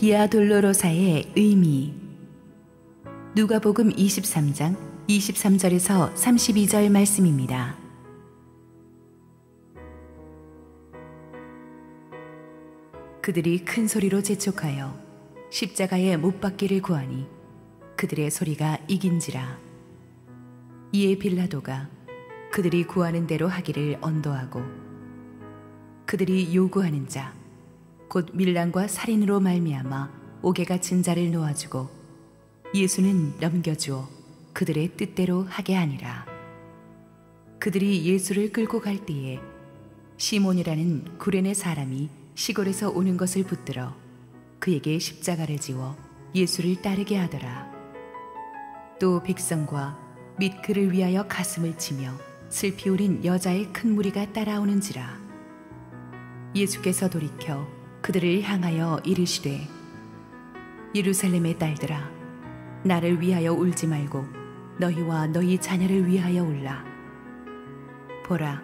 비아 돌로로사의 의미. 누가복음 23장 23절에서 32절 말씀입니다. 그들이 큰 소리로 재촉하여 십자가에 못 박기를 구하니 그들의 소리가 이긴지라. 이에 빌라도가 그들이 구하는 대로 하기를 언도하고 그들이 요구하는 자 곧 밀랑과 살인으로 말미암아 옥에 갇힌 자를 놓아주고 예수는 넘겨주어 그들의 뜻대로 하게 하니라. 그들이 예수를 끌고 갈 때에 시몬이라는 구레네 사람이 시골에서 오는 것을 붙들어 그에게 십자가를 지워 예수를 따르게 하더라. 또 백성과 및 그를 위하여 가슴을 치며 슬피 울인 여자의 큰 무리가 따라오는지라. 예수께서 돌이켜 그들을 향하여 이르시되 예루살렘의 딸들아, 나를 위하여 울지 말고 너희와 너희 자녀를 위하여 울라. 보라,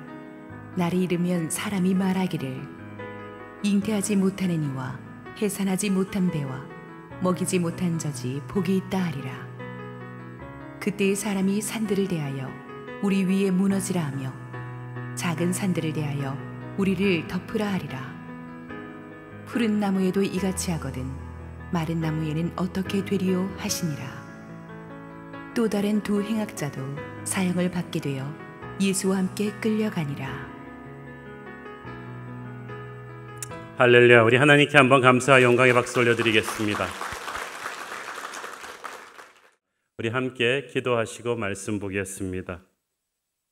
날이 이르면 사람이 말하기를 잉태하지 못하는 이와 해산하지 못한 배와 먹이지 못한 젖이 복이 있다 하리라. 그때 사람이 산들을 대하여 우리 위에 무너지라 하며 작은 산들을 대하여 우리를 덮으라 하리라. 푸른 나무에도 이같이 하거든 마른 나무에는 어떻게 되리요 하시니라. 또 다른 두 행악자도 사형을 받게 되어 예수와 함께 끌려가니라. 할렐루야. 우리 하나님께 한번 감사와 영광의 박수 올려드리겠습니다. 우리 함께 기도하시고 말씀 보겠습니다.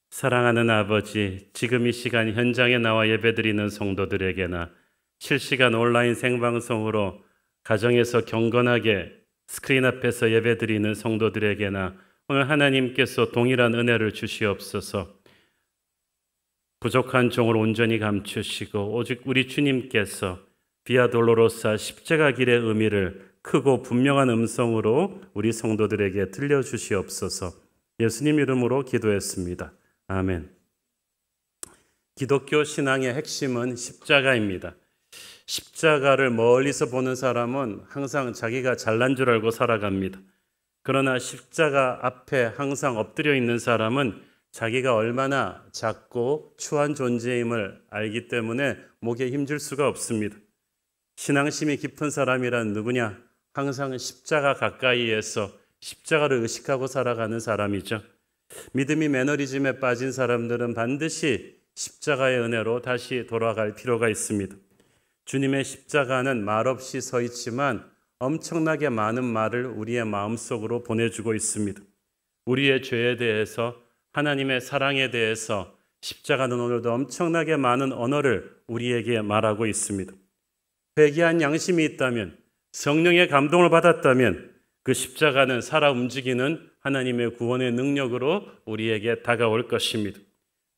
사랑하는 아버지, 지금 이 시간 현장에 나와 예배드리는 성도들에게나 실시간 온라인 생방송으로 가정에서 경건하게 스크린 앞에서 예배드리는 성도들에게나 오늘 하나님께서 동일한 은혜를 주시옵소서. 부족한 종을 온전히 감추시고 오직 우리 주님께서 비아 돌로로사 십자가 길의 의미를 크고 분명한 음성으로 우리 성도들에게 들려주시옵소서. 예수님 이름으로 기도했습니다. 아멘. 기독교 신앙의 핵심은 십자가입니다. 십자가를 멀리서 보는 사람은 항상 자기가 잘난 줄 알고 살아갑니다. 그러나 십자가 앞에 항상 엎드려 있는 사람은 자기가 얼마나 작고 추한 존재임을 알기 때문에 목에 힘줄 수가 없습니다. 신앙심이 깊은 사람이란 누구냐? 항상 십자가 가까이에서 십자가를 의식하고 살아가는 사람이죠. 믿음이 매너리즘에 빠진 사람들은 반드시 십자가의 은혜로 다시 돌아갈 필요가 있습니다. 주님의 십자가는 말없이 서 있지만 엄청나게 많은 말을 우리의 마음속으로 보내주고 있습니다. 우리의 죄에 대해서, 하나님의 사랑에 대해서 십자가는 오늘도 엄청나게 많은 언어를 우리에게 말하고 있습니다. 회개한 양심이 있다면, 성령의 감동을 받았다면 그 십자가는 살아 움직이는 하나님의 구원의 능력으로 우리에게 다가올 것입니다.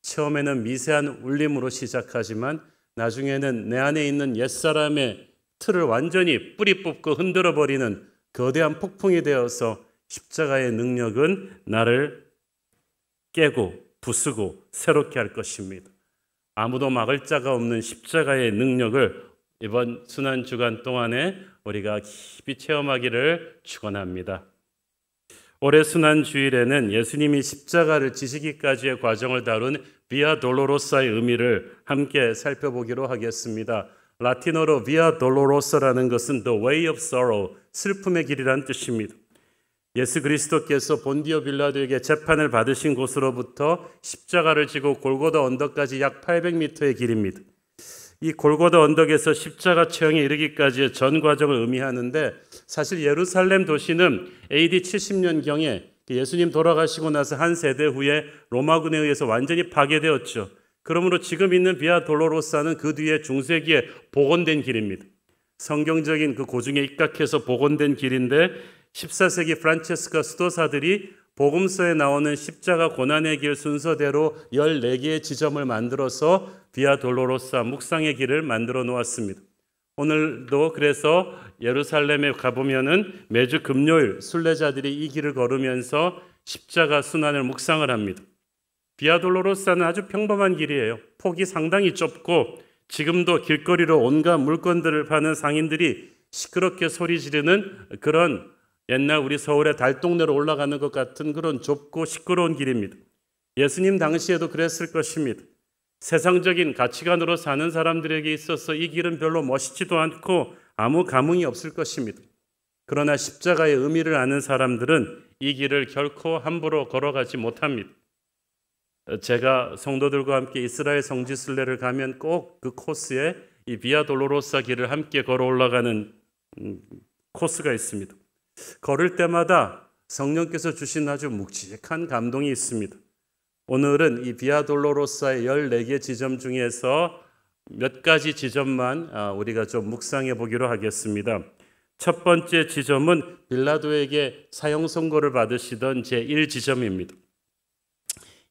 처음에는 미세한 울림으로 시작하지만 나중에는 내 안에 있는 옛사람의 틀을 완전히 뿌리 뽑고 흔들어 버리는 거대한 폭풍이 되어서 십자가의 능력은 나를 깨고 부수고 새롭게 할 것입니다. 아무도 막을 자가 없는 십자가의 능력을 이번 순환 주간 동안에 우리가 깊이 체험하기를 축원합니다. 올해 순환 주일에는 예수님이 십자가를 지시기까지의 과정을 다룬 비아 돌로로사의 의미를 함께 살펴보기로 하겠습니다. 라틴어로 비아 돌로로사라는 것은 The Way of Sorrow, 슬픔의 길이란 뜻입니다. 예수 그리스도께서 본디오 빌라도에게 재판을 받으신 곳으로부터 십자가를 지고 골고다 언덕까지 약 800m의 길입니다. 이 골고다 언덕에서 십자가 처형에 이르기까지의 전 과정을 의미하는데 사실 예루살렘 도시는 AD 70년경에 예수님 돌아가시고 나서 한 세대 후에 로마군에 의해서 완전히 파괴되었죠. 그러므로 지금 있는 비아 돌로로사는 그 뒤에 중세기에 복원된 길입니다. 성경적인 그 고증에 입각해서 복원된 길인데 14세기 프란체스카 수도사들이 복음서에 나오는 십자가 고난의 길 순서대로 14개의 지점을 만들어서 비아 돌로로사 묵상의 길을 만들어 놓았습니다. 오늘도 그래서 예루살렘에 가보면은 매주 금요일 순례자들이 이 길을 걸으면서 십자가 순환을 묵상을 합니다. 비아 돌로로사는 아주 평범한 길이에요. 폭이 상당히 좁고 지금도 길거리로 온갖 물건들을 파는 상인들이 시끄럽게 소리 지르는 그런 옛날 우리 서울의 달동네로 올라가는 것 같은 그런 좁고 시끄러운 길입니다. 예수님 당시에도 그랬을 것입니다. 세상적인 가치관으로 사는 사람들에게 있어서 이 길은 별로 멋있지도 않고 아무 감흥이 없을 것입니다. 그러나 십자가의 의미를 아는 사람들은 이 길을 결코 함부로 걸어가지 못합니다. 제가 성도들과 함께 이스라엘 성지순례를 가면 꼭 그 코스에 이 비아 돌로로사 길을 함께 걸어 올라가는 코스가 있습니다. 걸을 때마다 성령께서 주신 아주 묵직한 감동이 있습니다. 오늘은 이 비아 돌로로사의 14개 지점 중에서 몇 가지 지점만 우리가 좀 묵상해 보기로 하겠습니다. 첫 번째 지점은 빌라도에게 사형 선고를 받으시던 제1지점입니다.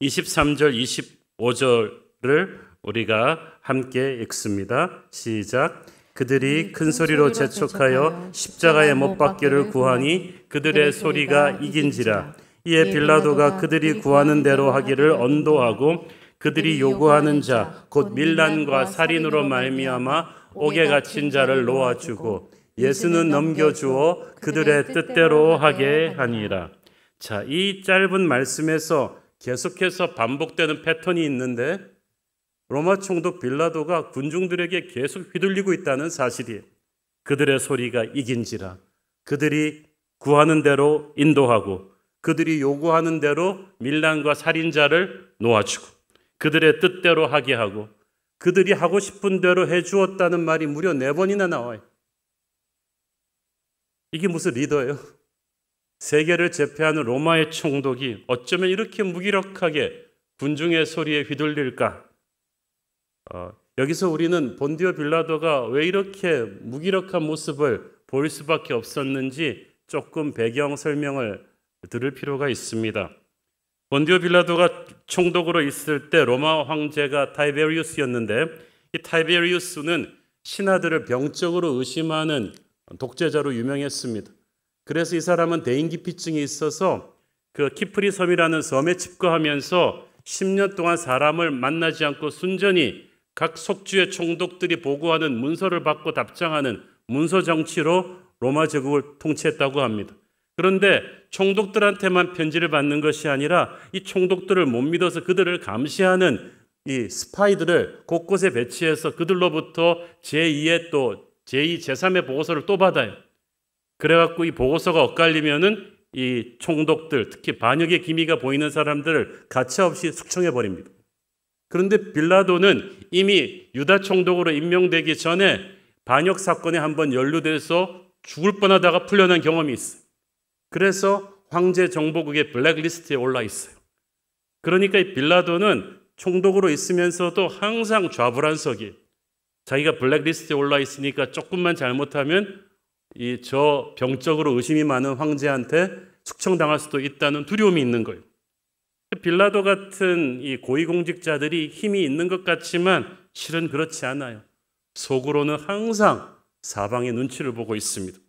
23절, 25절을 우리가 함께 읽습니다. 시작. 그들이 큰 소리로 재촉하여 십자가에 못 박기를 구하니 그들의 소리가 이긴지라. 이에 빌라도가 그들이 구하는 대로 하기를 언도하고 그들이 요구하는 자 곧 밀란과 살인으로 말미암아 옥에 갇힌 자를 놓아주고 예수는 넘겨주어 그들의 뜻대로 하게 하니라. 자, 이 짧은 말씀에서 계속해서 반복되는 패턴이 있는데 로마 총독 빌라도가 군중들에게 계속 휘둘리고 있다는 사실이에요. 그들의 소리가 이긴지라. 그들이 구하는 대로 인도하고 그들이 요구하는 대로 밀란과 살인자를 놓아주고 그들의 뜻대로 하게 하고 그들이 하고 싶은 대로 해주었다는 말이 무려 4번이나 나와요. 이게 무슨 리더예요? 세계를 제패하는 로마의 총독이 어쩌면 이렇게 무기력하게 군중의 소리에 휘둘릴까? 여기서 우리는 본디오 빌라도가 왜 이렇게 무기력한 모습을 보일 수밖에 없었는지 조금 배경 설명을 들을 필요가 있습니다. 본디오 빌라도가 총독으로 있을 때 로마 황제가 타이베리우스였는데 이 타이베리우스는 신하들을 병적으로 의심하는 독재자로 유명했습니다. 그래서 이 사람은 대인기피증이 있어서 그 키프리 섬이라는 섬에 집거하면서 10년 동안 사람을 만나지 않고 순전히 각 속주의 총독들이 보고하는 문서를 받고 답장하는 문서 정치로 로마 제국을 통치했다고 합니다. 그런데 총독들한테만 편지를 받는 것이 아니라 이 총독들을 못 믿어서 그들을 감시하는 이 스파이들을 곳곳에 배치해서 그들로부터 제2의 또 제2, 제3의 보고서를 또 받아요. 그래갖고 이 보고서가 엇갈리면은 이 총독들, 특히 반역의 기미가 보이는 사람들을 가차없이 숙청해 버립니다. 그런데 빌라도는 이미 유다 총독으로 임명되기 전에 반역 사건에 한번 연루돼서 죽을 뻔하다가 풀려난 경험이 있어요. 그래서 황제 정보국의 블랙리스트에 올라 있어요. 그러니까 이 빌라도는 총독으로 있으면서도 항상 좌불안석이에요. 자기가 블랙리스트에 올라 있으니까 조금만 잘못하면 이 저 병적으로 의심이 많은 황제한테 숙청당할 수도 있다는 두려움이 있는 거예요. 빌라도 같은 이 고위공직자들이 힘이 있는 것 같지만 실은 그렇지 않아요. 속으로는 항상 사방의 눈치를 보고 있습니다.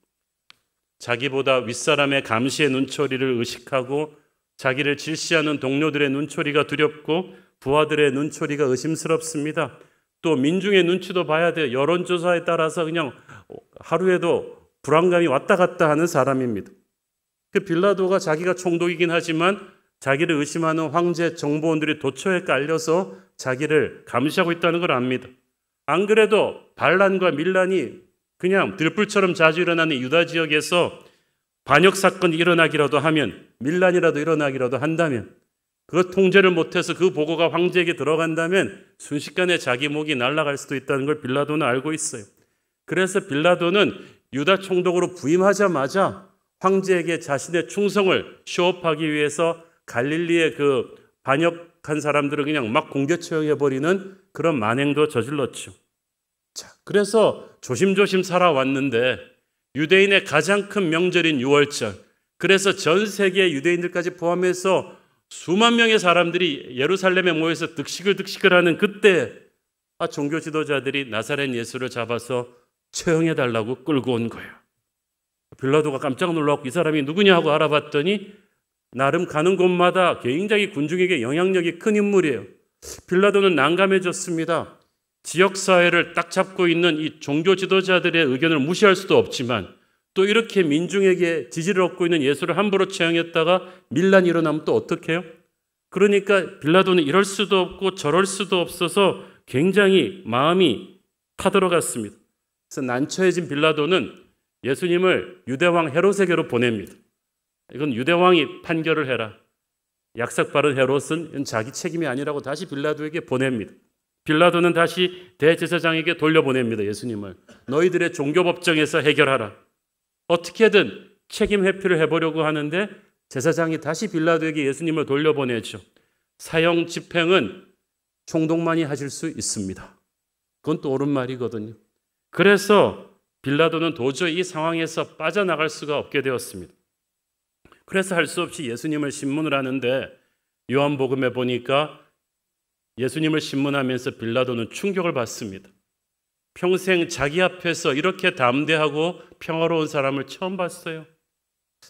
자기보다 윗사람의 감시의 눈초리를 의식하고 자기를 질시하는 동료들의 눈초리가 두렵고 부하들의 눈초리가 의심스럽습니다. 또 민중의 눈치도 봐야 돼요. 여론조사에 따라서 그냥 하루에도 불안감이 왔다 갔다 하는 사람입니다. 그 빌라도가 자기가 총독이긴 하지만 자기를 의심하는 황제 정보원들이 도처에 깔려서 자기를 감시하고 있다는 걸 압니다. 안 그래도 반란과 밀란이 그냥 들불처럼 자주 일어나는 유다 지역에서 반역 사건이 일어나기라도 하면, 밀란이라도 일어나기라도 한다면, 그것 통제를 못해서 그 보고가 황제에게 들어간다면 순식간에 자기 목이 날아갈 수도 있다는 걸 빌라도는 알고 있어요. 그래서 빌라도는 유다 총독으로 부임하자마자 황제에게 자신의 충성을 쇼업하기 위해서 갈릴리의 그 반역한 사람들을 그냥 막 공개 처형해버리는 그런 만행도 저질렀죠. 자, 그래서 조심조심 살아왔는데 유대인의 가장 큰 명절인 유월절, 그래서 전 세계 유대인들까지 포함해서 수만 명의 사람들이 예루살렘에 모여서 득식을 그때 종교 지도자들이 나사렛 예수를 잡아서 처형해달라고 끌고 온 거예요. 빌라도가 깜짝 놀라고 이 사람이 누구냐고 알아봤더니 나름 가는 곳마다 굉장히 군중에게 영향력이 큰 인물이에요. 빌라도는 난감해졌습니다. 지역사회를 딱 잡고 있는 이 종교 지도자들의 의견을 무시할 수도 없지만 또 이렇게 민중에게 지지를 얻고 있는 예수를 함부로 처형했다가 밀란이 일어나면 또 어떻게 해요? 그러니까 빌라도는 이럴 수도 없고 저럴 수도 없어서 굉장히 마음이 타들어갔습니다. 그래서 난처해진 빌라도는 예수님을 유대왕 헤롯에게로 보냅니다. 이건 유대왕이 판결을 해라. 약삭빠른 헤롯은 자기 책임이 아니라고 다시 빌라도에게 보냅니다. 빌라도는 다시 대제사장에게 돌려보냅니다. 예수님을. 너희들의 종교법정에서 해결하라. 어떻게든 책임 회피를 해보려고 하는데 제사장이 다시 빌라도에게 예수님을 돌려보내죠. 사형 집행은 총독만이 하실 수 있습니다. 그건 또 옳은 말이거든요. 그래서 빌라도는 도저히 이 상황에서 빠져나갈 수가 없게 되었습니다. 그래서 할 수 없이 예수님을 신문을 하는데 요한복음에 보니까 예수님을 신문하면서 빌라도는 충격을 받습니다. 평생 자기 앞에서 이렇게 담대하고 평화로운 사람을 처음 봤어요.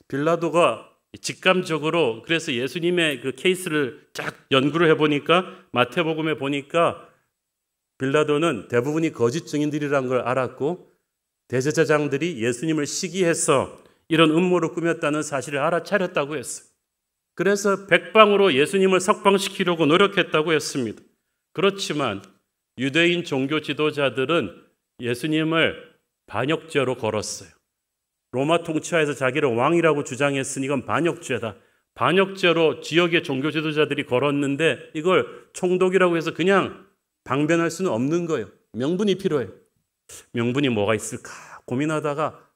빌라도가 직감적으로 그래서 예수님의 그 케이스를 쫙 연구를 해보니까 마태복음에 보니까 빌라도는 대부분이 거짓 증인들이라는 걸 알았고 대제사장들이 예수님을 시기해서 이런 음모를 꾸몄다는 사실을 알아차렸다고 했어요. 그래서 백방으로 예수님을 석방시키려고 노력했다고 했습니다. 그렇지만 유대인 종교 지도자들은 예수님을 반역죄로 걸었어요. 로마 통치하에서 자기를 왕이라고 주장했으니 이건 반역죄다. 반역죄로 지역의 종교 지도자들이 걸었는데 이걸 총독이라고 해서 그냥 방변할 수는 없는 거예요. 명분이 필요해요. 명분이 뭐가 있을까 고민하다가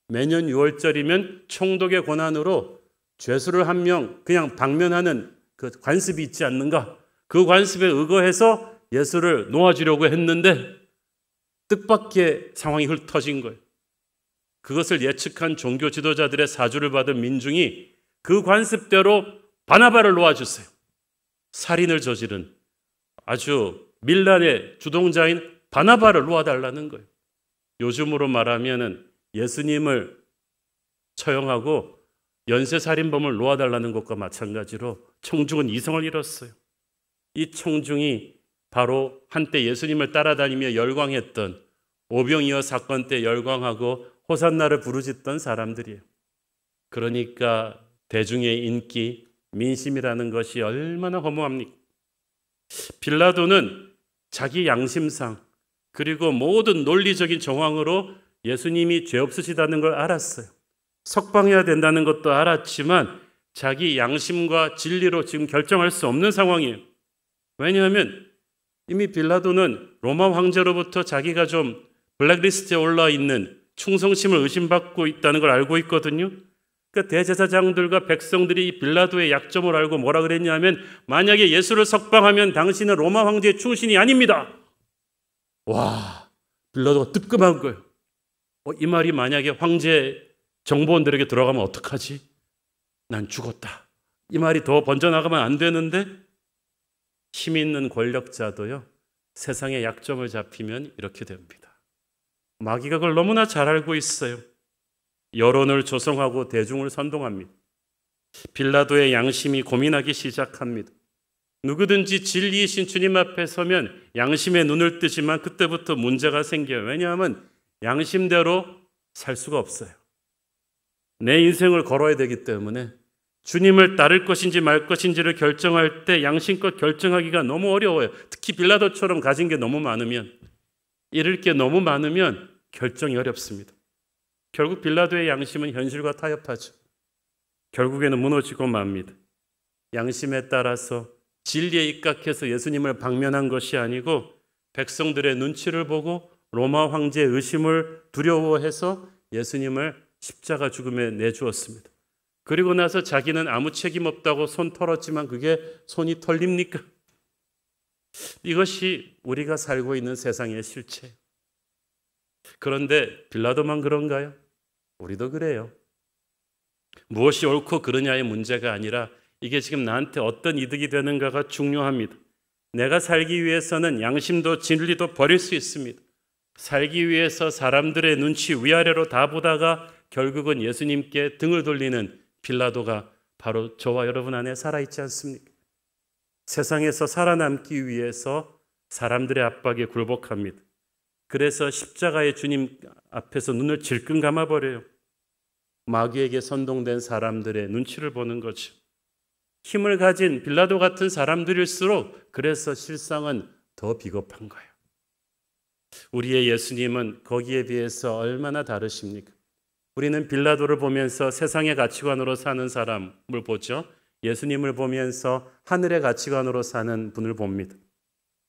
매년 6월절이면 총독의 권한으로 죄수를 한 명 그냥 방면하는 그 관습이 있지 않는가? 그 관습에 의거해서 예수를 놓아주려고 했는데 뜻밖의 상황이 흩어진 거예요. 그것을 예측한 종교 지도자들의 사주를 받은 민중이 그 관습대로 바나바를 놓아주세요. 살인을 저지른 아주 밀란의 주동자인 바나바를 놓아달라는 거예요. 요즘으로 말하면 예수님을 처형하고 연쇄살인범을 놓아달라는 것과 마찬가지로 청중은 이성을 잃었어요. 이 청중이 바로 한때 예수님을 따라다니며 열광했던 오병이어 사건 때 열광하고 호산나를 부르짖던 사람들이에요. 그러니까 대중의 인기, 민심이라는 것이 얼마나 허무합니까? 빌라도는 자기 양심상 그리고 모든 논리적인 정황으로 예수님이 죄 없으시다는 걸 알았어요. 석방해야 된다는 것도 알았지만 자기 양심과 진리로 지금 결정할 수 없는 상황이에요. 왜냐하면 이미 빌라도는 로마 황제로부터 자기가 좀 블랙리스트에 올라 있는 충성심을 의심받고 있다는 걸 알고 있거든요. 그러니까 대제사장들과 백성들이 이 빌라도의 약점을 알고 뭐라 그랬냐면 만약에 예수를 석방하면 당신은 로마 황제의 충신이 아닙니다. 와, 빌라도가 뜨끔한 거예요. 이 말이 만약에 황제 정보원들에게 들어가면 어떡하지? 난 죽었다. 이 말이 더 번져나가면 안 되는데 힘 있는 권력자도요. 세상의 약점을 잡히면 이렇게 됩니다. 마귀가 그걸 너무나 잘 알고 있어요. 여론을 조성하고 대중을 선동합니다. 빌라도의 양심이 고민하기 시작합니다. 누구든지 진리이신 주님 앞에 서면 양심의 눈을 뜨지만 그때부터 문제가 생겨요. 왜냐하면 양심대로 살 수가 없어요. 내 인생을 걸어야 되기 때문에 주님을 따를 것인지 말 것인지를 결정할 때 양심껏 결정하기가 너무 어려워요. 특히 빌라도처럼 가진 게 너무 많으면, 잃을 게 너무 많으면 결정이 어렵습니다. 결국 빌라도의 양심은 현실과 타협하죠. 결국에는 무너지고 맙니다. 양심에 따라서 진리에 입각해서 예수님을 방면한 것이 아니고 백성들의 눈치를 보고 로마 황제의 의심을 두려워해서 예수님을 십자가 죽음에 내주었습니다. 그리고 나서 자기는 아무 책임 없다고 손 털었지만 그게 손이 털립니까? 이것이 우리가 살고 있는 세상의 실체예요. 그런데 빌라도만 그런가요? 우리도 그래요. 무엇이 옳고 그르냐의 문제가 아니라 이게 지금 나한테 어떤 이득이 되는가가 중요합니다. 내가 살기 위해서는 양심도 진리도 버릴 수 있습니다. 살기 위해서 사람들의 눈치 위아래로 다 보다가 결국은 예수님께 등을 돌리는 빌라도가 바로 저와 여러분 안에 살아있지 않습니까? 세상에서 살아남기 위해서 사람들의 압박에 굴복합니다. 그래서 십자가의 주님 앞에서 눈을 질끈 감아버려요. 마귀에게 선동된 사람들의 눈치를 보는 거죠. 힘을 가진 빌라도 같은 사람들일수록 그래서 실상은 더 비겁한 거예요. 우리의 예수님은 거기에 비해서 얼마나 다르십니까? 우리는 빌라도를 보면서 세상의 가치관으로 사는 사람을 보죠. 예수님을 보면서 하늘의 가치관으로 사는 분을 봅니다.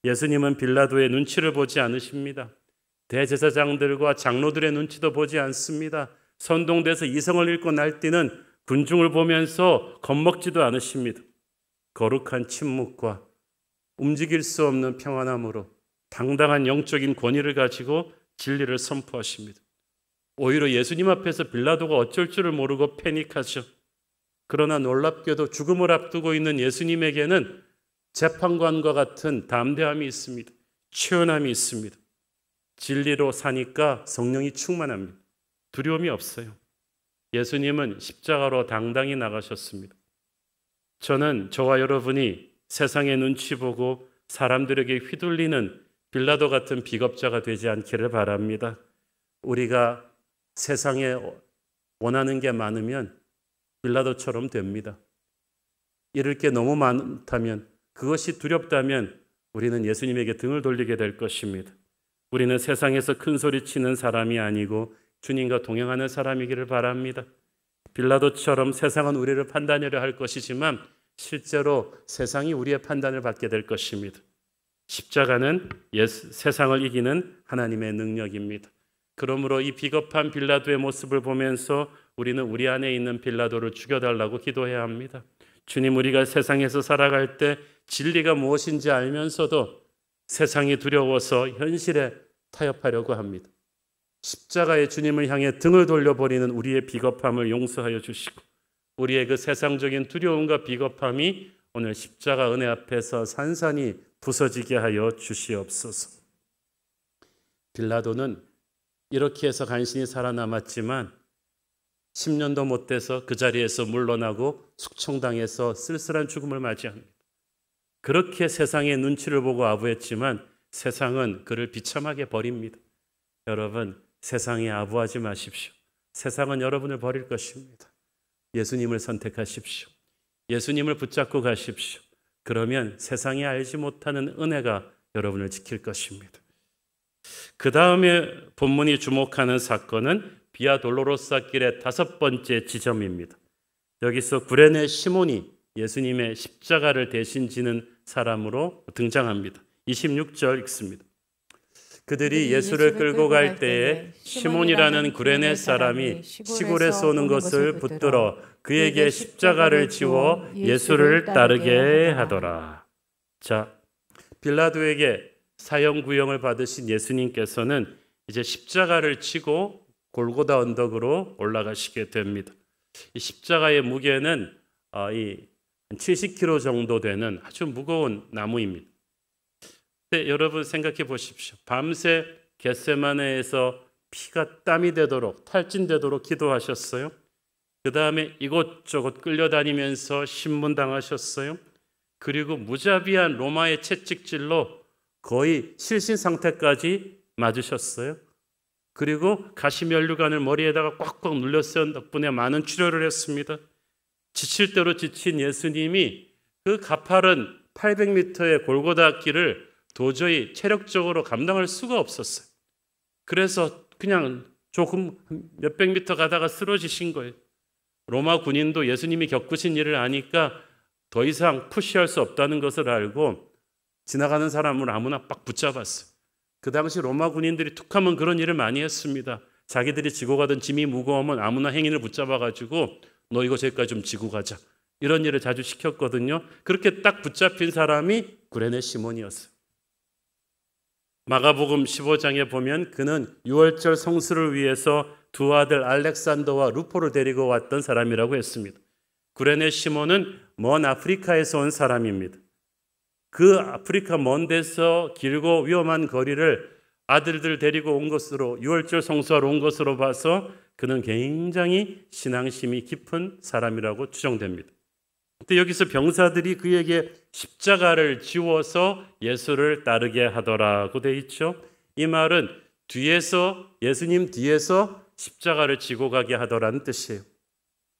예수님은 빌라도의 눈치를 보지 않으십니다. 대제사장들과 장로들의 눈치도 보지 않습니다. 선동돼서 이성을 잃고 날뛰는 군중을 보면서 겁먹지도 않으십니다. 거룩한 침묵과 움직일 수 없는 평안함으로 당당한 영적인 권위를 가지고 진리를 선포하십니다. 오히려 예수님 앞에서 빌라도가 어쩔 줄을 모르고 패닉하죠. 그러나 놀랍게도 죽음을 앞두고 있는 예수님에게는 재판관과 같은 담대함이 있습니다. 치열함이 있습니다. 진리로 사니까 성령이 충만합니다. 두려움이 없어요. 예수님은 십자가로 당당히 나가셨습니다. 저는 저와 여러분이 세상의 눈치 보고 사람들에게 휘둘리는 빌라도 같은 비겁자가 되지 않기를 바랍니다. 우리가 세상에 원하는 게 많으면 빌라도처럼 됩니다. 잃을 게 너무 많다면, 그것이 두렵다면 우리는 예수님에게 등을 돌리게 될 것입니다. 우리는 세상에서 큰 소리 치는 사람이 아니고 주님과 동행하는 사람이기를 바랍니다. 빌라도처럼 세상은 우리를 판단하려 할 것이지만 실제로 세상이 우리의 판단을 받게 될 것입니다. 십자가는 세상을 이기는 하나님의 능력입니다. 그러므로 이 비겁한 빌라도의 모습을 보면서 우리는 우리 안에 있는 빌라도를 죽여달라고 기도해야 합니다. 주님, 우리가 세상에서 살아갈 때 진리가 무엇인지 알면서도 세상이 두려워서 현실에 타협하려고 합니다. 십자가의 주님을 향해 등을 돌려버리는 우리의 비겁함을 용서하여 주시고 우리의 그 세상적인 두려움과 비겁함이 오늘 십자가 은혜 앞에서 산산이 부서지게 하여 주시옵소서. 빌라도는 이렇게 해서 간신히 살아남았지만 10년도 못 돼서 그 자리에서 물러나고 숙청당해서 쓸쓸한 죽음을 맞이합니다. 그렇게 세상의 눈치를 보고 아부했지만 세상은 그를 비참하게 버립니다. 여러분, 세상에 아부하지 마십시오. 세상은 여러분을 버릴 것입니다. 예수님을 선택하십시오. 예수님을 붙잡고 가십시오. 그러면 세상이 알지 못하는 은혜가 여러분을 지킬 것입니다. 그 다음에 본문이 주목하는 사건은 비아 돌로로사 길의 5번째 지점입니다. 여기서 구레네 시몬이 예수님의 십자가를 대신 지는 사람으로 등장합니다. 26절 읽습니다. 그들이 예수를 끌고 갈 때에 시몬이라는 구레네 사람이 시골에서 오는 것을 붙들어 그에게 십자가를 지워 예수를 따르게 하더라. 자, 빌라도에게 사형 구형을 받으신 예수님께서는 이제 십자가를 지고 골고다 언덕으로 올라가시게 됩니다. 이 십자가의 무게는 70kg 정도 되는 아주 무거운 나무입니다. 근데 여러분 생각해 보십시오. 밤새 겟세마네에서 피가 땀이 되도록 탈진되도록 기도하셨어요. 그 다음에 이곳저곳 끌려다니면서 신문당하셨어요. 그리고 무자비한 로마의 채찍질로 거의 실신 상태까지 맞으셨어요. 그리고 가시면류관을 머리에다가 꽉꽉 눌렸어요. 덕분에 많은 치료를 했습니다. 지칠 대로 지친 예수님이 그 가파른 800m의 골고다 길을 도저히 체력적으로 감당할 수가 없었어요. 그래서 그냥 조금 몇백 미터 가다가 쓰러지신 거예요. 로마 군인도 예수님이 겪으신 일을 아니까 더 이상 푸시할 수 없다는 것을 알고 지나가는 사람을 아무나 빡 붙잡았어요. 그 당시 로마 군인들이 툭하면 그런 일을 많이 했습니다. 자기들이 지고 가던 짐이 무거우면 아무나 행인을 붙잡아가지고 너 이거 저기까지 좀 지고 가자. 이런 일을 자주 시켰거든요. 그렇게 딱 붙잡힌 사람이 구레네 시몬이었어요. 마가복음 15장에 보면 그는 유월절 성수를 위해서 두 아들 알렉산더와 루포를 데리고 왔던 사람이라고 했습니다. 구레네 시몬은 먼 아프리카에서 온 사람입니다. 그 아프리카 먼 데서 길고 위험한 거리를 아들들 데리고 온 것으로 유월절 성수하러 온 것으로 봐서 그는 굉장히 신앙심이 깊은 사람이라고 추정됩니다. 근데 여기서 병사들이 그에게 십자가를 지워서 예수를 따르게 하더라고 돼 있죠. 이 말은 뒤에서, 예수님 뒤에서 십자가를 지고 가게 하더라는 뜻이에요.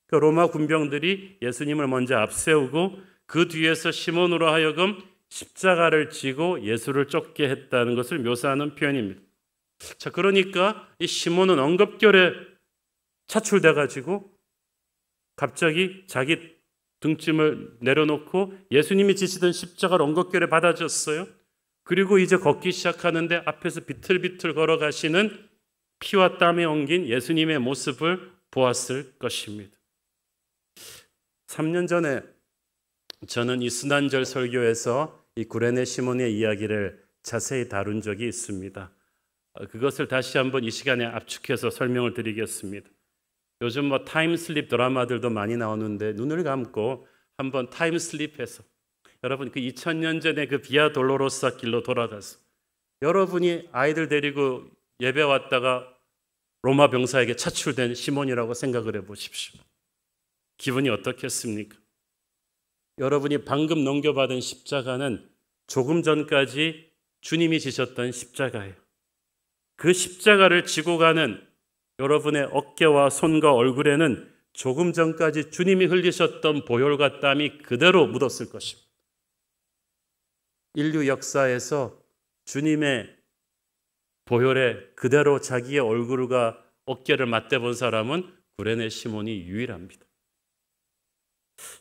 그 로마 군병들이 예수님을 먼저 앞세우고 그 뒤에서 시몬으로 하여금 십자가를 지고 예수를 쫓게 했다는 것을 묘사하는 표현입니다. 자, 그러니까 이 시몬은 엉겁결에 차출돼 가지고 갑자기 자기 등짐을 내려놓고 예수님이 지시던 십자가를 엉겁결에 받아줬어요. 그리고 이제 걷기 시작하는데 앞에서 비틀비틀 걸어가시는 피와 땀에 엉긴 예수님의 모습을 보았을 것입니다. 3년 전에 저는 이 순환절 설교에서 이 구레네 시몬의 이야기를 자세히 다룬 적이 있습니다. 그것을 다시 한번 이 시간에 압축해서 설명을 드리겠습니다. 요즘 뭐 타임슬립 드라마들도 많이 나오는데 눈을 감고 한번 타임슬립해서 여러분 그 2000년 전에 그 비아 돌로로사 길로 돌아가서 여러분이 아이들 데리고 예배 왔다가 로마 병사에게 차출된 시몬이라고 생각을 해보십시오. 기분이 어떻겠습니까? 여러분이 방금 넘겨받은 십자가는 조금 전까지 주님이 지셨던 십자가예요. 그 십자가를 지고 가는 여러분의 어깨와 손과 얼굴에는 조금 전까지 주님이 흘리셨던 보혈과 땀이 그대로 묻었을 것입니다. 인류 역사에서 주님의 보혈에 그대로 자기의 얼굴과 어깨를 맞대본 사람은 구레네 시몬이 유일합니다.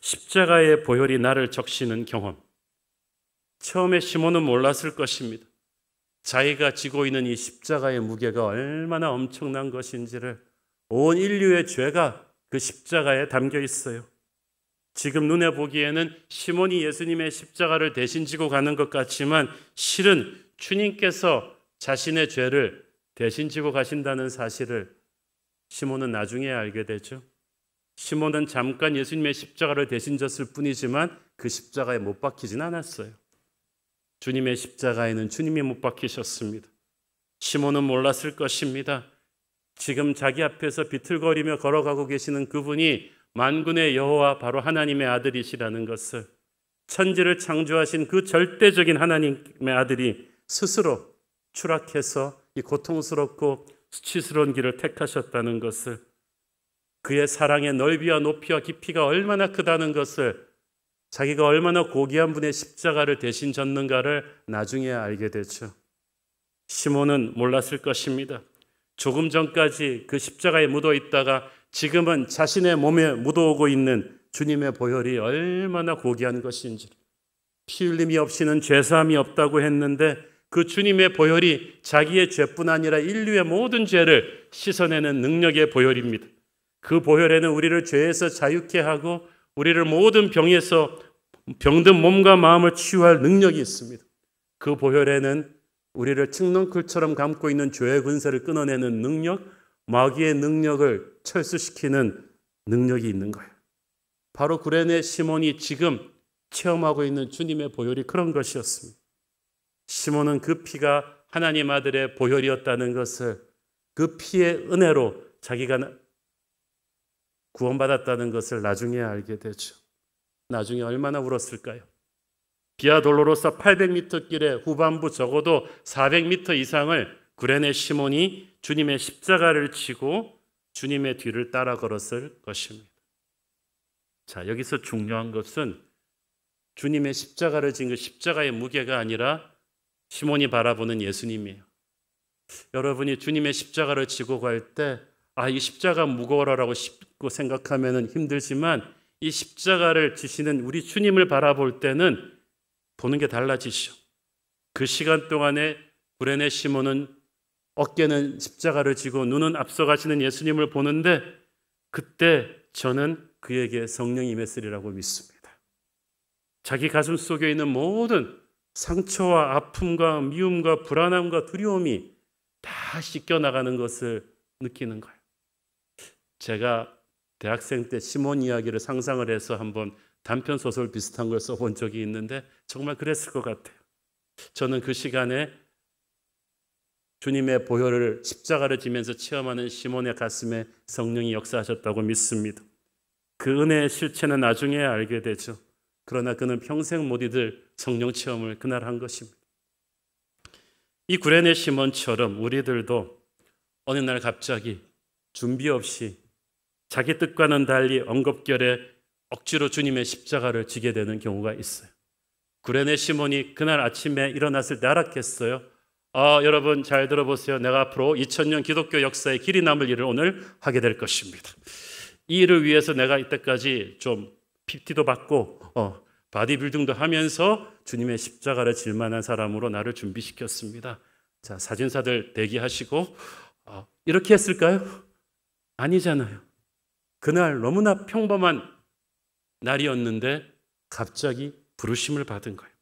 십자가의 보혈이 나를 적시는 경험. 처음에 시몬은 몰랐을 것입니다. 자기가 지고 있는 이 십자가의 무게가 얼마나 엄청난 것인지를, 온 인류의 죄가 그 십자가에 담겨 있어요. 지금 눈에 보기에는 시몬이 예수님의 십자가를 대신 지고 가는 것 같지만 실은 주님께서 자신의 죄를 대신 지고 가신다는 사실을 시몬은 나중에 알게 되죠. 시몬은 잠깐 예수님의 십자가를 대신 졌을 뿐이지만 그 십자가에 못 박히진 않았어요. 주님의 십자가에는 주님이 못 박히셨습니다. 시몬은 몰랐을 것입니다. 지금 자기 앞에서 비틀거리며 걸어가고 계시는 그분이 만군의 여호와 바로 하나님의 아들이시라는 것을, 천지를 창조하신 그 절대적인 하나님의 아들이 스스로 추락해서 이 고통스럽고 수치스러운 길을 택하셨다는 것을, 그의 사랑의 넓이와 높이와 깊이가 얼마나 크다는 것을, 자기가 얼마나 고귀한 분의 십자가를 대신 졌는가를 나중에 알게 되죠. 시몬은 몰랐을 것입니다. 조금 전까지 그 십자가에 묻어 있다가 지금은 자신의 몸에 묻어오고 있는 주님의 보혈이 얼마나 고귀한 것인지, 피 흘림이 없이는 죄사함이 없다고 했는데 그 주님의 보혈이 자기의 죄뿐 아니라 인류의 모든 죄를 씻어내는 능력의 보혈입니다. 그 보혈에는 우리를 죄에서 자유케 하고 우리를 모든 병에서, 병든 몸과 마음을 치유할 능력이 있습니다. 그 보혈에는 우리를 칡넝쿨처럼 감고 있는 죄의 근세를 끊어내는 능력, 마귀의 능력을 철수시키는 능력이 있는 거예요. 바로 구레네 시몬이 지금 체험하고 있는 주님의 보혈이 그런 것이었습니다. 시몬은 그 피가 하나님 아들의 보혈이었다는 것을, 그 피의 은혜로 자기가 구원받았다는 것을 나중에 알게 되죠. 나중에 얼마나 울었을까요? 비아 돌로로사 800m 길의 후반부 적어도 400m 이상을 구레네 시몬이 주님의 십자가를 지고 주님의 뒤를 따라 걸었을 것입니다. 자, 여기서 중요한 것은 주님의 십자가를 진 그 십자가의 무게가 아니라 시몬이 바라보는 예수님이에요. 여러분이 주님의 십자가를 지고 갈 때 이 십자가 무거워라고 쉽고 생각하면 힘들지만 이 십자가를 지시는 우리 주님을 바라볼 때는 보는 게 달라지죠. 그 시간 동안에 구레네 시몬은 어깨는 십자가를 지고 눈은 앞서가시는 예수님을 보는데 그때 저는 그에게 성령이 임했으리라고 믿습니다. 자기 가슴 속에 있는 모든 상처와 아픔과 미움과 불안함과 두려움이 다 씻겨나가는 것을 느끼는 거예요. 제가 대학생 때 시몬 이야기를 상상을 해서 한번 단편 소설 비슷한 걸 써본 적이 있는데 정말 그랬을 것 같아요. 저는 그 시간에 주님의 보혈을, 십자가를 지면서 체험하는 시몬의 가슴에 성령이 역사하셨다고 믿습니다. 그 은혜의 실체는 나중에 알게 되죠. 그러나 그는 평생 못 잊을 성령 체험을 그날 한 것입니다. 이 구레네 시몬처럼 우리들도 어느 날 갑자기 준비 없이 자기 뜻과는 달리 엉겁결에 억지로 주님의 십자가를 지게 되는 경우가 있어요. 구레네 시몬이 그날 아침에 일어났을 때 알았겠어요? 여러분 잘 들어보세요. 내가 앞으로 2000년 기독교 역사에 길이 남을 일을 오늘 하게 될 것입니다. 이 일을 위해서 내가 이때까지 좀 PT도 받고 바디빌딩도 하면서 주님의 십자가를 질 만한 사람으로 나를 준비시켰습니다. 자, 사진사들 대기하시고 이렇게 했을까요? 아니잖아요. 그날 너무나 평범한 날이었는데 갑자기 부르심을 받은 거예요.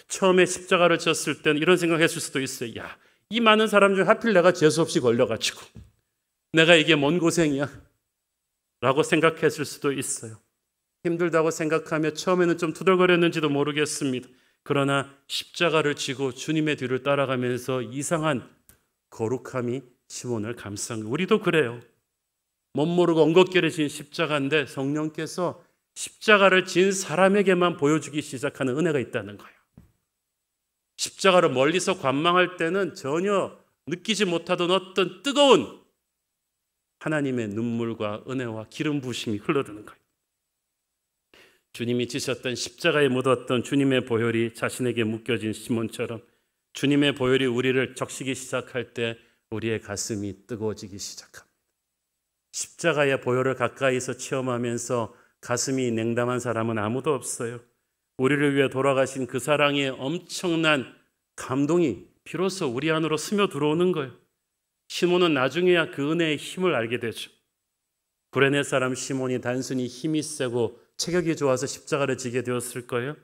처음에 십자가를 졌을 때는 이런 생각했을 수도 있어요. 야, 이 많은 사람 중 하필 내가 재수없이 걸려가지고 내가 이게 뭔 고생이야 라고 생각했을 수도 있어요. 힘들다고 생각하며 처음에는 좀 투덜거렸는지도 모르겠습니다. 그러나 십자가를 지고 주님의 뒤를 따라가면서 이상한 거룩함이 시몬을 감싼 거예요. 우리도 그래요. 못 모르고 엉겁결에 진 십자가인데 성령께서 십자가를 진 사람에게만 보여주기 시작하는 은혜가 있다는 거예요. 십자가를 멀리서 관망할 때는 전혀 느끼지 못하던 어떤 뜨거운 하나님의 눈물과 은혜와 기름 부으심이 흘러드는 거예요. 주님이 지셨던 십자가에 묻었던 주님의 보혈이 자신에게 묶여진 시몬처럼 주님의 보혈이 우리를 적시기 시작할 때 우리의 가슴이 뜨거워지기 시작합니다. 십자가의 보혈을 가까이서 체험하면서 가슴이 냉담한 사람은 아무도 없어요. 우리를 위해 돌아가신 그 사랑의 엄청난 감동이 비로소 우리 안으로 스며 들어오는 거예요. 시몬은 나중에야 그 은혜의 힘을 알게 되죠. 구레네 사람 시몬이 단순히 힘이 세고 체격이 좋아서 십자가를 지게 되었을 거예요.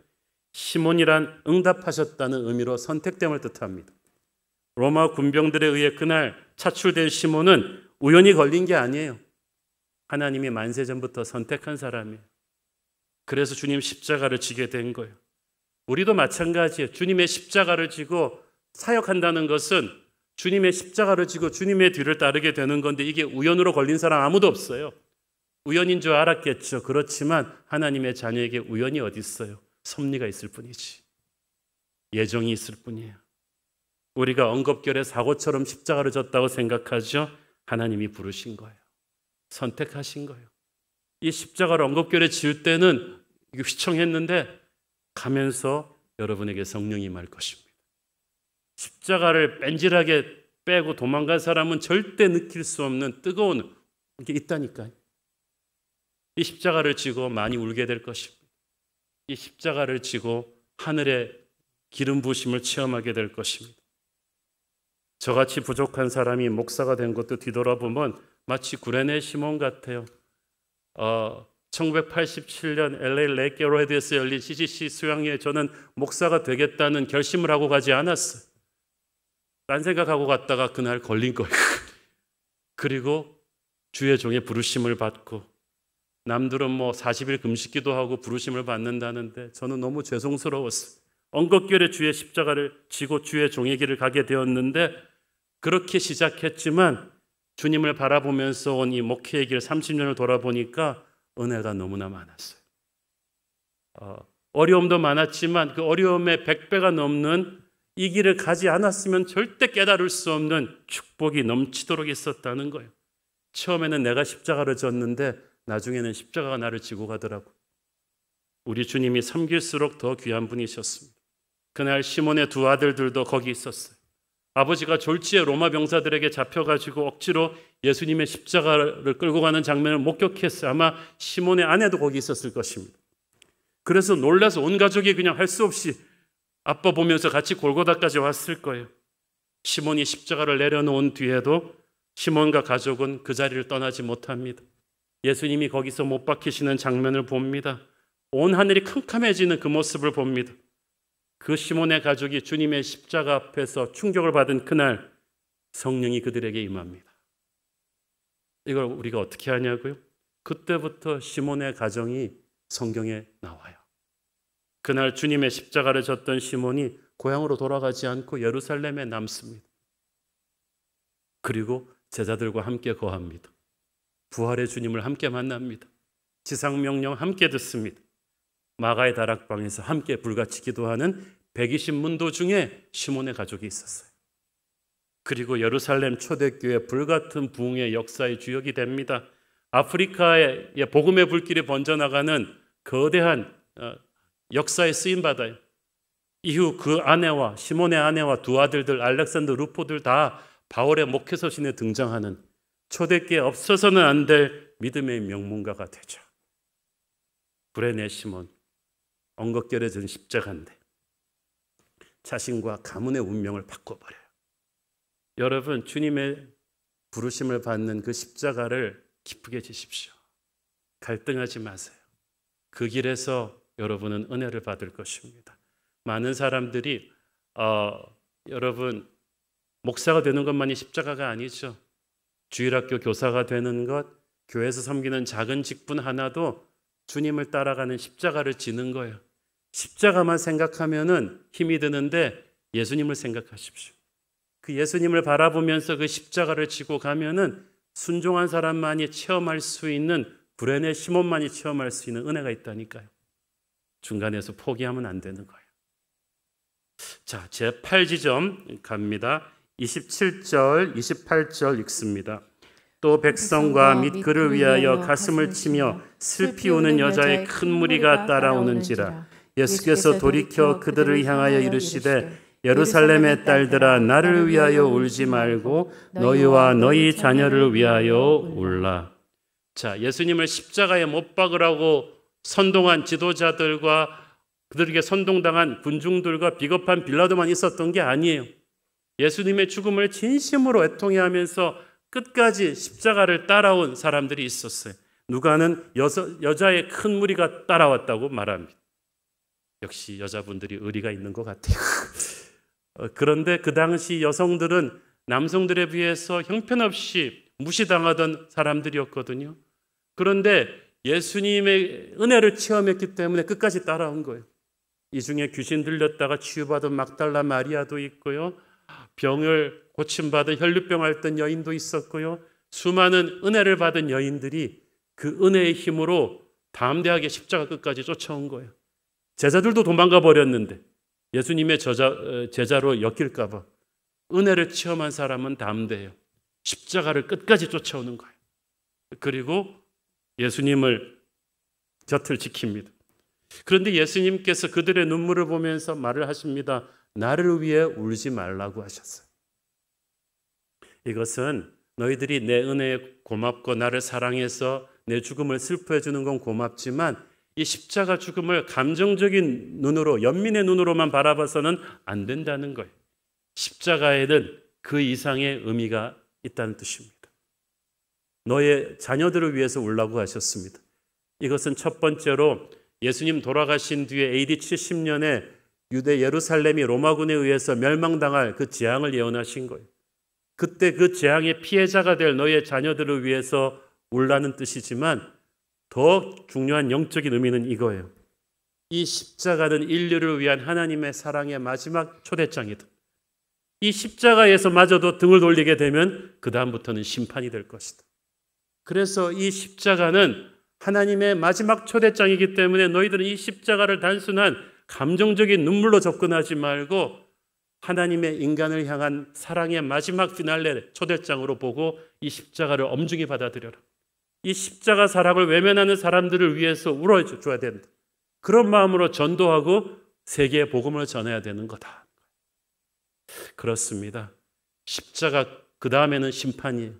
시몬이란 응답하셨다는 의미로 선택됨을 뜻합니다. 로마 군병들에 의해 그날 차출된 시몬은 우연히 걸린 게 아니에요. 하나님이 만세전부터 선택한 사람이에요. 그래서 주님 십자가를 지게 된 거예요. 우리도 마찬가지예요. 주님의 십자가를 지고 사역한다는 것은 주님의 십자가를 지고 주님의 뒤를 따르게 되는 건데 이게 우연으로 걸린 사람 아무도 없어요. 우연인 줄 알았겠죠. 그렇지만 하나님의 자녀에게 우연이 어디 있어요? 섭리가 있을 뿐이지. 예정이 있을 뿐이에요. 우리가 엉겁결에 사고처럼 십자가를 졌다고 생각하죠. 하나님이 부르신 거예요. 선택하신 거예요. 이 십자가를 엉겁결에 지을 때는 휘청했는데 가면서 여러분에게 성령이 임할 것입니다. 십자가를 뺀질하게 빼고 도망간 사람은 절대 느낄 수 없는 뜨거운 게 있다니까요. 이 십자가를 지고 많이 울게 될 것입니다. 이 십자가를 지고 하늘의 기름 부으심을 체험하게 될 것입니다. 저같이 부족한 사람이 목사가 된 것도 뒤돌아보면 마치 구레네 시몬 같아요. 1987년 LA 레이크 로헤드에서 열린 CGC 수양회에 저는 목사가 되겠다는 결심을 하고 가지 않았어요. 딴 생각하고 갔다가 그날 걸린 거예요. 그리고 주의 종의 부르심을 받고 남들은 40일 금식기도 하고 부르심을 받는다는데 저는 너무 죄송스러웠어요. 엉겁결에 주의 십자가를 지고 주의 종의 길을 가게 되었는데 그렇게 시작했지만 주님을 바라보면서 온 이 목회의 길 30년을 돌아보니까 은혜가 너무나 많았어요. 어려움도 많았지만 그 어려움의 100배가 넘는 이 길을 가지 않았으면 절대 깨달을 수 없는 축복이 넘치도록 있었다는 거예요. 처음에는 내가 십자가를 졌는데 나중에는 십자가가 나를 지고 가더라고. 우리 주님이 섬길수록 더 귀한 분이셨습니다. 그날 시몬의 두 아들들도 거기 있었어요. 아버지가 졸지에 로마 병사들에게 잡혀가지고 억지로 예수님의 십자가를 끌고 가는 장면을 목격했어요. 아마 시몬의 아내도 거기 있었을 것입니다. 그래서 놀라서 온 가족이 그냥 할 수 없이 아빠 보면서 같이 골고다까지 왔을 거예요. 시몬이 십자가를 내려놓은 뒤에도 시몬과 가족은 그 자리를 떠나지 못합니다. 예수님이 거기서 못 박히시는 장면을 봅니다. 온 하늘이 캄캄해지는 그 모습을 봅니다. 그 시몬의 가족이 주님의 십자가 앞에서 충격을 받은 그날 성령이 그들에게 임합니다. 이걸 우리가 어떻게 하냐고요? 그때부터 시몬의 가정이 성경에 나와요. 그날 주님의 십자가를 졌던 시몬이 고향으로 돌아가지 않고 예루살렘에 남습니다. 그리고 제자들과 함께 거합니다. 부활의 주님을 함께 만납니다. 지상명령 함께 듣습니다. 마가의 다락방에서 함께 불같이 기도하는 120문도 중에 시몬의 가족이 있었어요. 그리고 예루살렘 초대교회 불같은 부흥의 역사의 주역이 됩니다. 아프리카에 복음의 불길이 번져나가는 거대한 역사에 쓰임받아요. 이후 그 아내와 시몬의 아내와 두 아들들 알렉산더 루포들 다 바울의 목회서신에 등장하는 초대교회에 없어서는 안 될 믿음의 명문가가 되죠. 구레네 시몬, 엉겁결에 십자가인데 자신과 가문의 운명을 바꿔버려요. 여러분, 주님의 부르심을 받는 그 십자가를 기쁘게 지십시오. 갈등하지 마세요. 그 길에서 여러분은 은혜를 받을 것입니다. 많은 사람들이 여러분 목사가 되는 것만이 십자가가 아니죠. 주일학교 교사가 되는 것, 교회에서 섬기는 작은 직분 하나도 주님을 따라가는 십자가를 지는 거예요. 십자가만 생각하면은 힘이 드는데 예수님을 생각하십시오. 그 예수님을 바라보면서 그 십자가를 지고 가면은 순종한 사람만이 체험할 수 있는, 구레네 시몬만이 체험할 수 있는 은혜가 있다니까요. 중간에서 포기하면 안 되는 거예요. 자, 제8지점 갑니다. 27절, 28절 읽습니다. 또 백성과 및 그를 위하여 가슴을 치며 슬피 우는 여자의 큰 무리가 따라오는지라. 예수께서 돌이켜 그들을 향하여 이르시되 예루살렘의 딸들아, 나를 위하여 울지 말고 너희와 너희 자녀를 위하여 울라. 자, 예수님을 십자가에 못 박으라고 선동한 지도자들과 그들에게 선동당한 군중들과 비겁한 빌라도만 있었던 게 아니에요. 예수님의 죽음을 진심으로 애통해하면서 끝까지 십자가를 따라온 사람들이 있었어요. 누가는 여자의 큰 무리가 따라왔다고 말합니다. 역시 여자분들이 의리가 있는 것 같아요. 그런데 그 당시 여성들은 남성들에 비해서 형편없이 무시당하던 사람들이었거든요. 그런데 예수님의 은혜를 체험했기 때문에 끝까지 따라온 거예요. 이 중에 귀신 들렸다가 치유받은 막달라 마리아도 있고요. 병을 고침받은 혈류병 앓던 여인도 있었고요. 수많은 은혜를 받은 여인들이 그 은혜의 힘으로 담대하게 십자가 끝까지 쫓아온 거예요. 제자들도 도망가 버렸는데 예수님의 제자로 엮일까 봐 은혜를 체험한 사람은 담대해요. 십자가를 끝까지 쫓아오는 거예요. 그리고 예수님을 곁을 지킵니다. 그런데 예수님께서 그들의 눈물을 보면서 말을 하십니다. 나를 위해 울지 말라고 하셨어요. 이것은 너희들이 내 은혜에 고맙고 나를 사랑해서 내 죽음을 슬퍼해 주는 건 고맙지만 이 십자가 죽음을 감정적인 눈으로, 연민의 눈으로만 바라봐서는 안 된다는 거예요. 십자가에는 그 이상의 의미가 있다는 뜻입니다. 너의 자녀들을 위해서 울라고 하셨습니다. 이것은 첫 번째로 예수님 돌아가신 뒤에 AD 70년에 유대 예루살렘이 로마군에 의해서 멸망당할 그 재앙을 예언하신 거예요. 그때 그 재앙의 피해자가 될 너의 자녀들을 위해서 울라는 뜻이지만 더 중요한 영적인 의미는 이거예요. 이 십자가는 인류를 위한 하나님의 사랑의 마지막 초대장이다. 이 십자가에서 마저도 등을 돌리게 되면 그 다음부터는 심판이 될 것이다. 그래서 이 십자가는 하나님의 마지막 초대장이기 때문에 너희들은 이 십자가를 단순한 감정적인 눈물로 접근하지 말고 하나님의 인간을 향한 사랑의 마지막 피날레 초대장으로 보고 이 십자가를 엄중히 받아들여라. 이 십자가 사랑을 외면하는 사람들을 위해서 울어줘야 된다. 그런 마음으로 전도하고 세계에 복음을 전해야 되는 거다. 그렇습니다. 십자가 그 다음에는 심판이에요.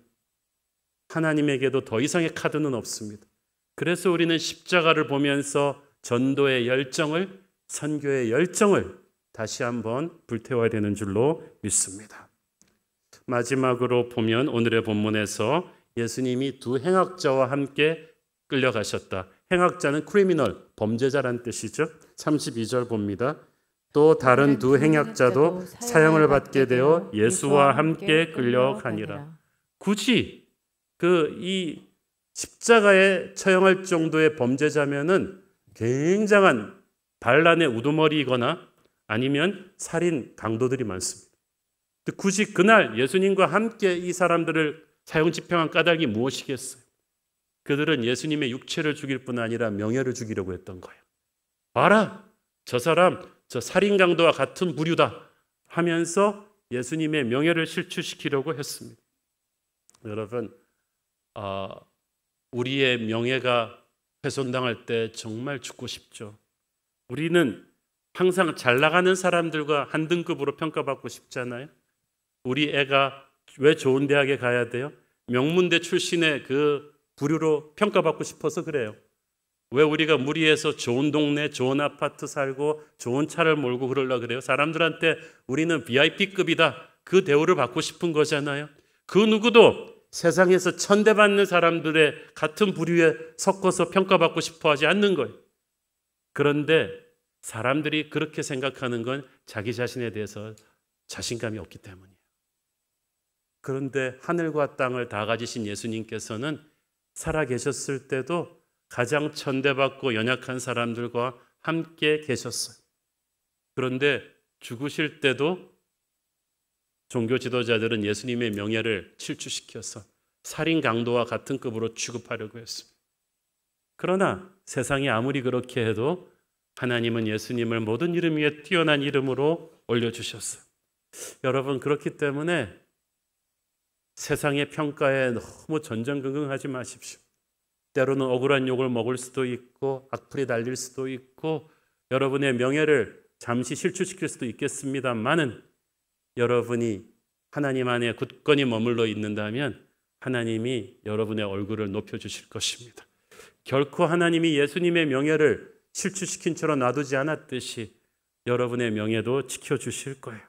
하나님에게도 더 이상의 카드는 없습니다. 그래서 우리는 십자가를 보면서 전도의 열정을, 선교의 열정을 다시 한번 불태워야 되는 줄로 믿습니다. 마지막으로 보면 오늘의 본문에서 예수님이 두 행악자와 함께 끌려가셨다. 행악자는 크리미널, 범죄자란 뜻이죠. 32절 봅니다. 또 다른 두 행악자도 사형을 받게 되어 예수와 함께 끌려가니라. 굳이 이 십자가에 처형할 정도의 범죄자면은 굉장한 반란의 우두머리이거나 아니면 살인 강도들이 많습니다. 굳이 그날 예수님과 함께 이 사람들을 사형 집행한 까닭이 무엇이겠어요? 그들은 예수님의 육체를 죽일 뿐 아니라 명예를 죽이려고 했던 거예요. 봐라, 저 사람 저 살인 강도와 같은 부류다 하면서 예수님의 명예를 실추시키려고 했습니다. 여러분, 우리의 명예가 훼손당할 때 정말 죽고 싶죠. 우리는 항상 잘 나가는 사람들과 한 등급으로 평가받고 싶잖아요. 우리 애가 왜 좋은 대학에 가야 돼요? 명문대 출신의 그 부류로 평가받고 싶어서 그래요. 왜 우리가 무리해서 좋은 동네, 좋은 아파트 살고 좋은 차를 몰고 그러려고 그래요? 사람들한테 우리는 VIP급이다. 그 대우를 받고 싶은 거잖아요. 그 누구도 세상에서 천대받는 사람들의 같은 부류에 섞어서 평가받고 싶어 하지 않는 거예요. 그런데 사람들이 그렇게 생각하는 건 자기 자신에 대해서 자신감이 없기 때문이에요. 그런데 하늘과 땅을 다 가지신 예수님께서는 살아계셨을 때도 가장 천대받고 연약한 사람들과 함께 계셨어요. 그런데 죽으실 때도 종교 지도자들은 예수님의 명예를 실추시켜서 살인 강도와 같은 급으로 취급하려고 했습니다. 그러나 세상이 아무리 그렇게 해도 하나님은 예수님을 모든 이름 위에 뛰어난 이름으로 올려주셨어요. 여러분, 그렇기 때문에 세상의 평가에 너무 전전긍긍하지 마십시오. 때로는 억울한 욕을 먹을 수도 있고 악플이 달릴 수도 있고 여러분의 명예를 잠시 실추시킬 수도 있겠습니다만은 여러분이 하나님 안에 굳건히 머물러 있는다면 하나님이 여러분의 얼굴을 높여주실 것입니다. 결코 하나님이 예수님의 명예를 실추시킨 채로 놔두지 않았듯이 여러분의 명예도 지켜주실 거예요.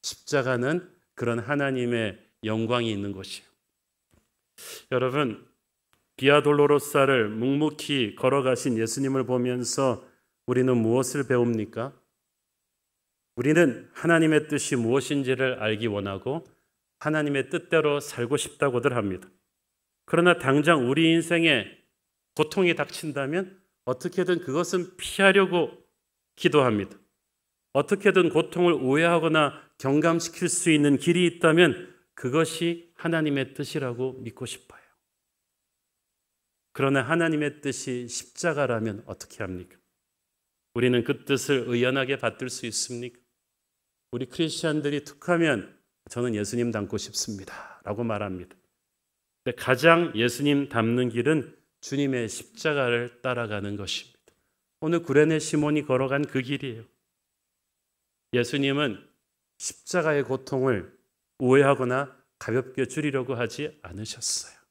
십자가는 그런 하나님의 영광이 있는 것이에요. 여러분, 비아 돌로로사를 묵묵히 걸어가신 예수님을 보면서 우리는 무엇을 배웁니까? 우리는 하나님의 뜻이 무엇인지를 알기 원하고 하나님의 뜻대로 살고 싶다고들 합니다. 그러나 당장 우리 인생에 고통이 닥친다면 어떻게든 그것은 피하려고 기도합니다. 어떻게든 고통을 우회하거나 경감시킬 수 있는 길이 있다면 그것이 하나님의 뜻이라고 믿고 싶어요. 그러나 하나님의 뜻이 십자가라면 어떻게 합니까? 우리는 그 뜻을 의연하게 받들 수 있습니까? 우리 크리스찬들이 툭하면 저는 예수님 닮고 싶습니다 라고 말합니다. 근데 가장 예수님 닮는 길은 주님의 십자가를 따라가는 것입니다. 오늘 구레네 시몬이 걸어간 그 길이에요. 예수님은 십자가의 고통을 우회하거나 가볍게 줄이려고 하지 않으셨어요.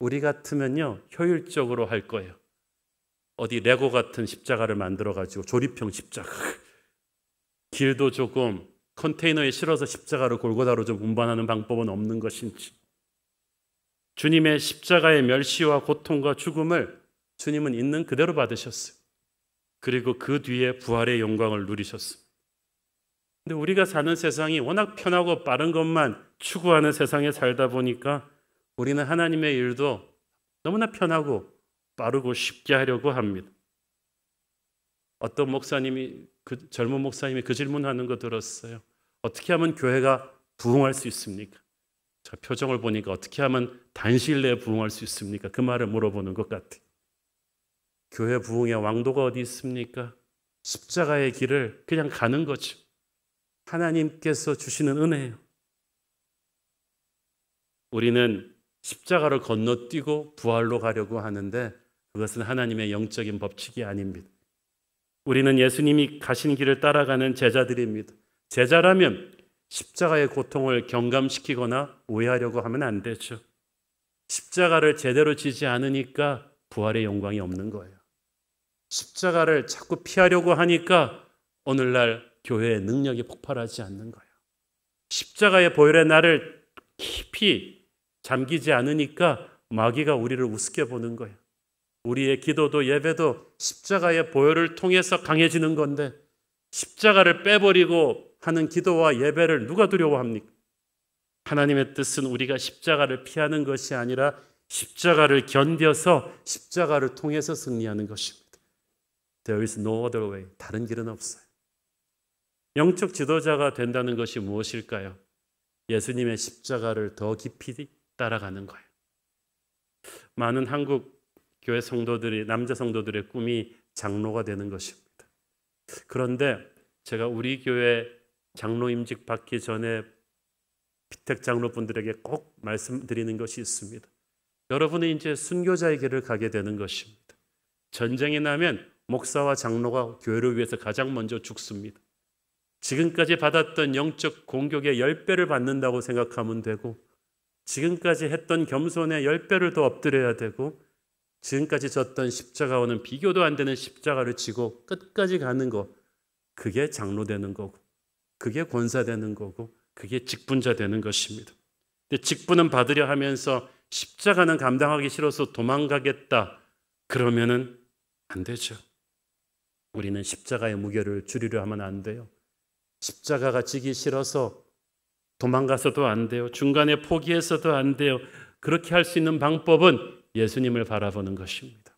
우리 같으면요 효율적으로 할 거예요. 어디 레고 같은 십자가를 만들어가지고 조립형 십자가, 길도 조금 컨테이너에 실어서 십자가를 골고다로 좀 운반하는 방법은 없는 것인지, 주님의 십자가의 멸시와 고통과 죽음을 주님은 있는 그대로 받으셨어요. 그리고 그 뒤에 부활의 영광을 누리셨어요. 근데 우리가 사는 세상이 워낙 편하고 빠른 것만 추구하는 세상에 살다 보니까 우리는 하나님의 일도 너무나 편하고 빠르고 쉽게 하려고 합니다. 어떤 목사님이, 젊은 목사님이 그 질문하는 거 들었어요. 어떻게 하면 교회가 부흥할 수 있습니까? 저 표정을 보니까 어떻게 하면 단시일 내에 부흥할 수 있습니까? 그 말을 물어보는 것 같아요. 교회 부흥의 왕도가 어디 있습니까? 십자가의 길을 그냥 가는 거죠. 하나님께서 주시는 은혜예요. 우리는 십자가를 건너뛰고 부활로 가려고 하는데 그것은 하나님의 영적인 법칙이 아닙니다. 우리는 예수님이 가신 길을 따라가는 제자들입니다. 제자라면 십자가의 고통을 경감시키거나 오해하려고 하면 안 되죠. 십자가를 제대로 지지 않으니까 부활의 영광이 없는 거예요. 십자가를 자꾸 피하려고 하니까 오늘날 교회의 능력이 폭발하지 않는 거예요. 십자가의 보혈의 나를 깊이 잠기지 않으니까 마귀가 우리를 우습게 보는 거예요. 우리의 기도도 예배도 십자가의 보혈을 통해서 강해지는 건데 십자가를 빼버리고 하는 기도와 예배를 누가 두려워합니까? 하나님의 뜻은 우리가 십자가를 피하는 것이 아니라 십자가를 견뎌서 십자가를 통해서 승리하는 것입니다. There is no other way. 다른 길은 없어요. 영적 지도자가 된다는 것이 무엇일까요? 예수님의 십자가를 더 깊이 따라가는 거예요. 많은 한국 교회 성도들이, 남자 성도들의 꿈이 장로가 되는 것입니다. 그런데 제가 우리 교회 장로 임직 받기 전에 피택 장로분들에게 꼭 말씀드리는 것이 있습니다. 여러분은 이제 순교자의 길을 가게 되는 것입니다. 전쟁이 나면 목사와 장로가 교회를 위해서 가장 먼저 죽습니다. 지금까지 받았던 영적 공격의 10배를 받는다고 생각하면 되고, 지금까지 했던 겸손의 10배를 더 엎드려야 되고, 지금까지 졌던 십자가와는 비교도 안 되는 십자가를 지고 끝까지 가는 것, 그게 장로 되는 거고, 그게 권사 되는 거고, 그게 직분자 되는 것입니다. 근데 직분은 받으려 하면서 십자가는 감당하기 싫어서 도망가겠다, 그러면은 안 되죠. 우리는 십자가의 무게를 줄이려 하면 안 돼요. 십자가가 지기 싫어서 도망가서도 안 돼요. 중간에 포기해서도 안 돼요. 그렇게 할 수 있는 방법은 예수님을 바라보는 것입니다.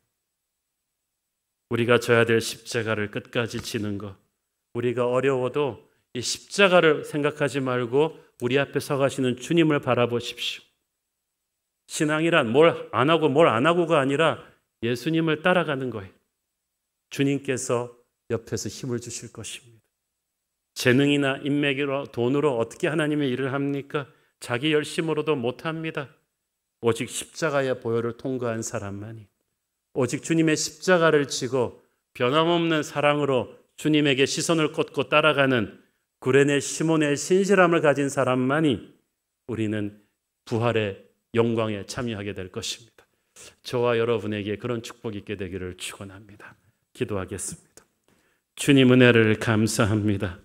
우리가 져야 될 십자가를 끝까지 지는 것, 우리가 어려워도 이 십자가를 생각하지 말고 우리 앞에 서 가시는 주님을 바라보십시오. 신앙이란 뭘 안 하고 뭘 안 하고가 아니라 예수님을 따라가는 거예요. 주님께서 옆에서 힘을 주실 것입니다. 재능이나 인맥으로, 돈으로 어떻게 하나님의 일을 합니까? 자기 열심으로도 못합니다. 오직 십자가의 보혈을 통과한 사람만이, 오직 주님의 십자가를 지고 변함없는 사랑으로 주님에게 시선을 꽂고 따라가는 구레네 시몬의 신실함을 가진 사람만이 우리는 부활의 영광에 참여하게 될 것입니다. 저와 여러분에게 그런 축복이 있게 되기를 축원합니다. 기도하겠습니다. 주님 은혜를 감사합니다.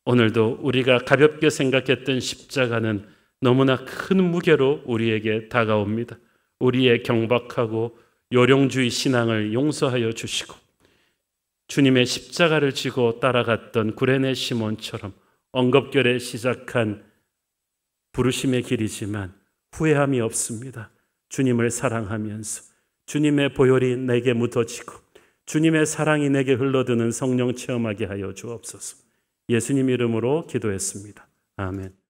오늘도 우리가 가볍게 생각했던 십자가는 너무나 큰 무게로 우리에게 다가옵니다. 우리의 경박하고 요령주의 신앙을 용서하여 주시고, 주님의 십자가를 지고 따라갔던 구레네 시몬처럼 엉겁결에 시작한 부르심의 길이지만 후회함이 없습니다. 주님을 사랑하면서 주님의 보혈이 내게 묻어지고 주님의 사랑이 내게 흘러드는 성령 체험하게 하여 주옵소서. 예수님 이름으로 기도했습니다. 아멘.